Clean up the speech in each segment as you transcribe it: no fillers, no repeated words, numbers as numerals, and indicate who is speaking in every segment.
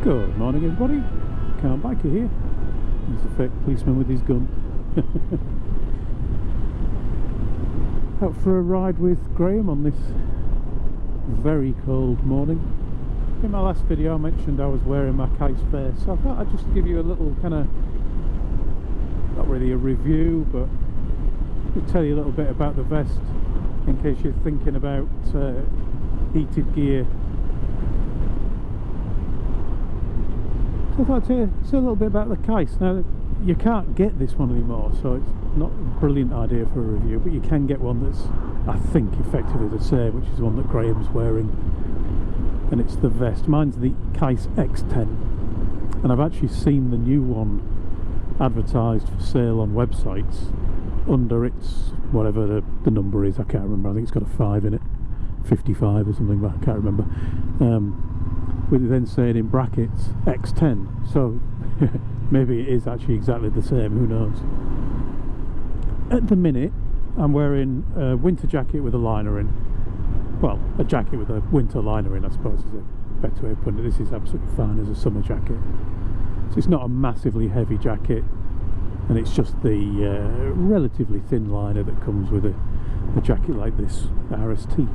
Speaker 1: Good morning everybody, Car Biker here. There's the fake policeman with his gun. Out for a ride with Graham on this very cold morning. In my last video I mentioned I was wearing my Keis vest, so I thought I'd just give you a little kind of, not really a review, but to tell you a little bit about the vest in case you're thinking about heated gear. So I thought I'd say a little bit about the Keis. Now, you can't get this one anymore, so it's not a brilliant idea for a review, but you can get one that's, I think, effectively the same, which is the one that Graham's wearing, and it's the vest. Mine's the Keis X10, and I've actually seen the new one advertised for sale on websites under its, whatever the number is, I can't remember, I think it's got a 5 in it, 55 or something, but I can't remember. With it then saying in brackets X10, so maybe it is actually exactly the same, who knows. At the minute I'm wearing a winter jacket with a liner in. Well, a jacket with a winter liner in, I suppose is a better way of putting it. This is absolutely fine as a summer jacket, so it's not a massively heavy jacket, and it's just the relatively thin liner that comes with a jacket like this, RST.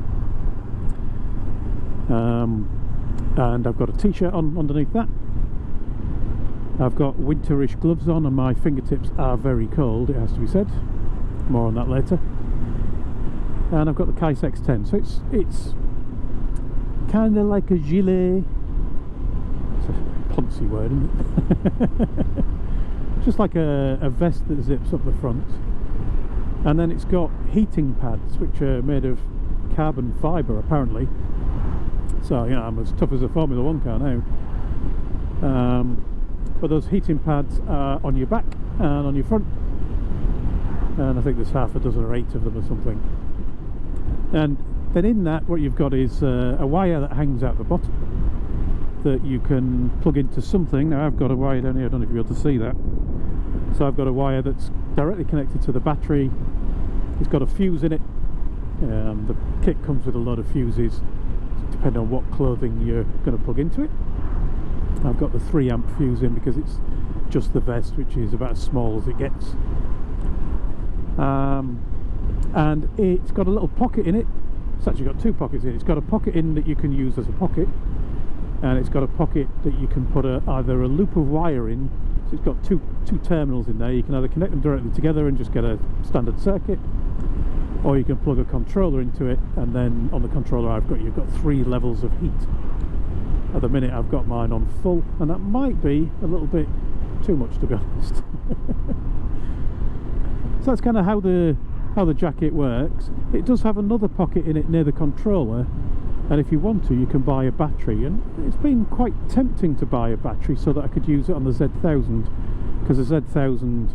Speaker 1: And I've got a t-shirt on underneath that. I've got winterish gloves on, and my fingertips are very cold, it has to be said. More on that later. And I've got the Keis X10, so it's kind of like a gilet. It's a poncy word, isn't it? Just like a vest that zips up the front, and then it's got heating pads which are made of carbon fibre apparently. So, you know, I'm as tough as a Formula 1 car now. But those heating pads are on your back and on your front, and I think there's half a dozen or 8 of them or something. And then in that, what you've got is a wire that hangs out the bottom that you can plug into something. Now I've got a wire down here, I don't know if you'll be able to see that. So I've got a wire that's directly connected to the battery. It's got a fuse in it. The kit comes with a lot of fuses, depending on what clothing you're going to plug into it. I've got the 3 amp fuse in because it's just the vest, which is about as small as it gets. And it's got a little pocket in it. It's actually got 2 pockets in it. It's got a pocket in that you can use as a pocket, and it's got a pocket that you can put either a loop of wire in. So it's got two terminals in there. You can either connect them directly together and just get a standard circuit, or you can plug a controller into it, and then on the controller you've got 3 levels of heat. At the minute I've got mine on full, and that might be a little bit too much, to be honest. So that's kind of how the jacket works. It does have another pocket in it near the controller, and if you want to, you can buy a battery, and it's been quite tempting to buy a battery so that I could use it on the Z1000, because the Z1000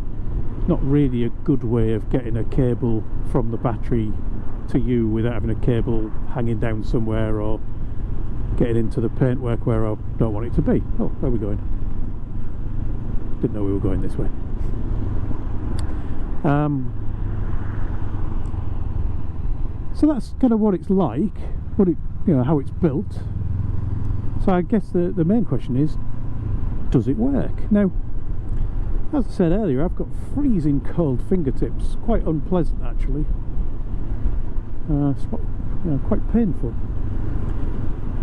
Speaker 1: not really a good way of getting a cable from the battery to you without having a cable hanging down somewhere or getting into the paintwork where I don't want it to be. Oh, where are we going? Didn't know we were going this way. So that's kind of what it's like, how it's built. So I guess the main question is, does it work? Now, as I said earlier, I've got freezing cold fingertips, quite unpleasant actually. It's quite painful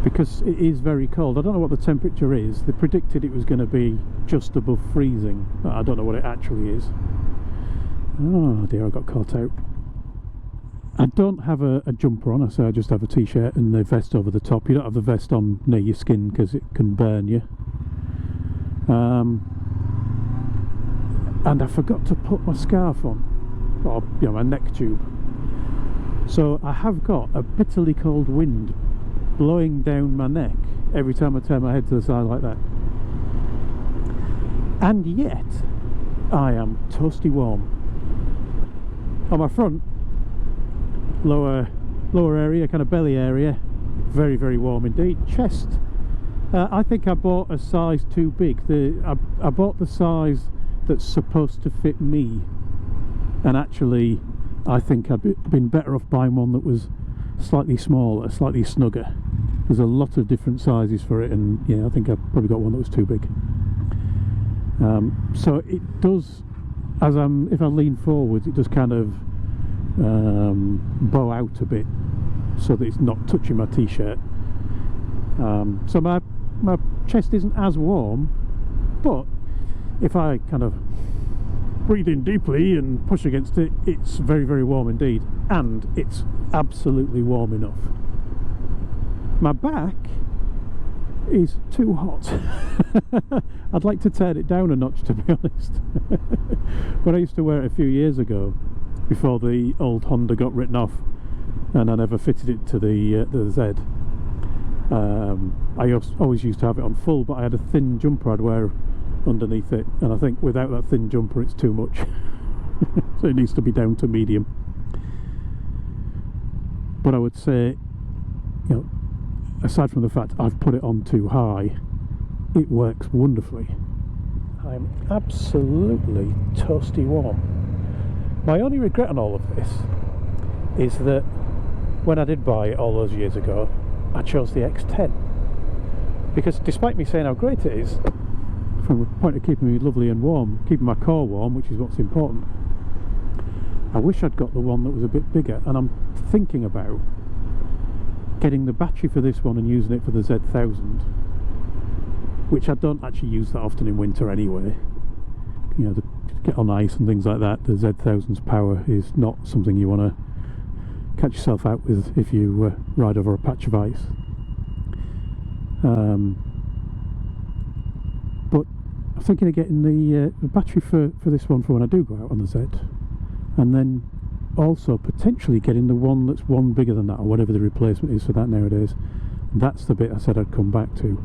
Speaker 1: because it is very cold. I don't know what the temperature is. They predicted it was going to be just above freezing. I don't know what it actually is. Oh dear, I got caught out. I don't have a jumper on, so I just have a t-shirt and the vest over the top. You don't have the vest on near your skin because it can burn you. And I forgot to put my scarf on, or my neck tube. So I have got a bitterly cold wind blowing down my neck every time I turn my head to the side like that. And yet, I am toasty warm. On my front, lower area, kind of belly area, very, very warm indeed. Chest, I think I bought a size too big. I bought the size that's supposed to fit me, and actually I think I'd been better off buying one that was slightly smaller, slightly snugger. There's a lot of different sizes for it, and yeah, I think I've probably got one that was too big. So it does, if I lean forwards, it does kind of bow out a bit, so that it's not touching my t-shirt. So my chest isn't as warm, but if I kind of breathe in deeply and push against it, it's very, very warm indeed, and it's absolutely warm enough. My back is too hot. I'd like to turn it down a notch, to be honest. When I used to wear it a few years ago, before the old Honda got written off and I never fitted it to the Z, I always used to have it on full, but I had a thin jumper I'd wear underneath it, and I think without that thin jumper it's too much. So it needs to be down to medium. But I would say, you know, aside from the fact I've put it on too high, it works wonderfully. I'm absolutely toasty warm. My only regret on all of this is that when I did buy it all those years ago, I chose the X10, because despite me saying how great it is, from the point of keeping me lovely and warm, keeping my core warm, which is what's important, I wish I'd got the one that was a bit bigger. And I'm thinking about getting the battery for this one and using it for the Z1000, which I don't actually use that often in winter anyway. You know, to get on ice and things like that, the Z1000's power is not something you want to catch yourself out with if you ride over a patch of ice. But I'm thinking of getting the battery for this one for when I do go out on the Z, and then also potentially getting the one that's one bigger than that, or whatever the replacement is for that nowadays. That's the bit I said I'd come back to.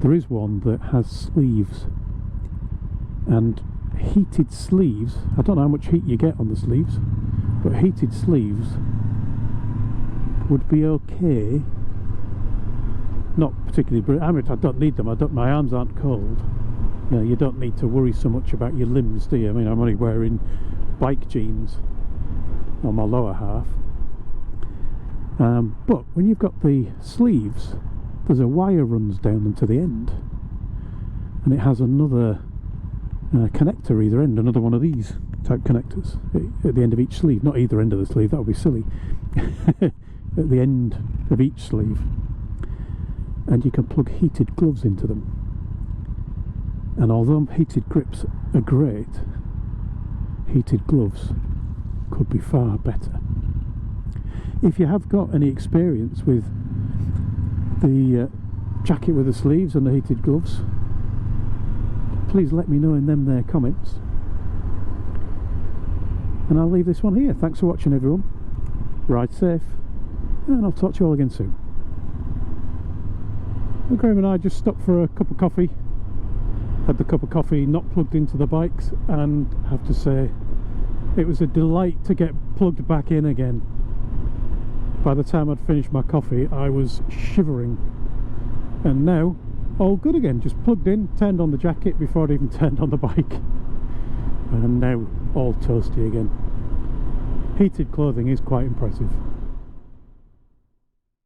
Speaker 1: There is one that has sleeves, and heated sleeves. I don't know how much heat you get on the sleeves, but heated sleeves would be okay. Not particularly brilliant. I mean, I don't need them. My arms aren't cold. You know, you don't need to worry so much about your limbs, do you? I mean, I'm only wearing bike jeans on my lower half. But when you've got the sleeves, there's a wire runs down them to the end, and it has another connector either end, another one of these type connectors at the end of each sleeve. Not either end of the sleeve, that would be silly. At the end of each sleeve, and you can plug heated gloves into them. And although heated grips are great, heated gloves could be far better. If you have got any experience with the jacket with the sleeves and the heated gloves, please let me know in them there comments. And I'll leave this one here. Thanks for watching, everyone. Ride safe, and I'll talk to you all again soon. Well, Graham and I just stopped for a cup of coffee. Had the cup of coffee not plugged into the bikes, and I have to say it was a delight to get plugged back in again. By the time I'd finished my coffee, I was shivering, and now all good again. Just plugged in, turned on the jacket before I'd even turned on the bike, and now all toasty again. Heated clothing is quite impressive.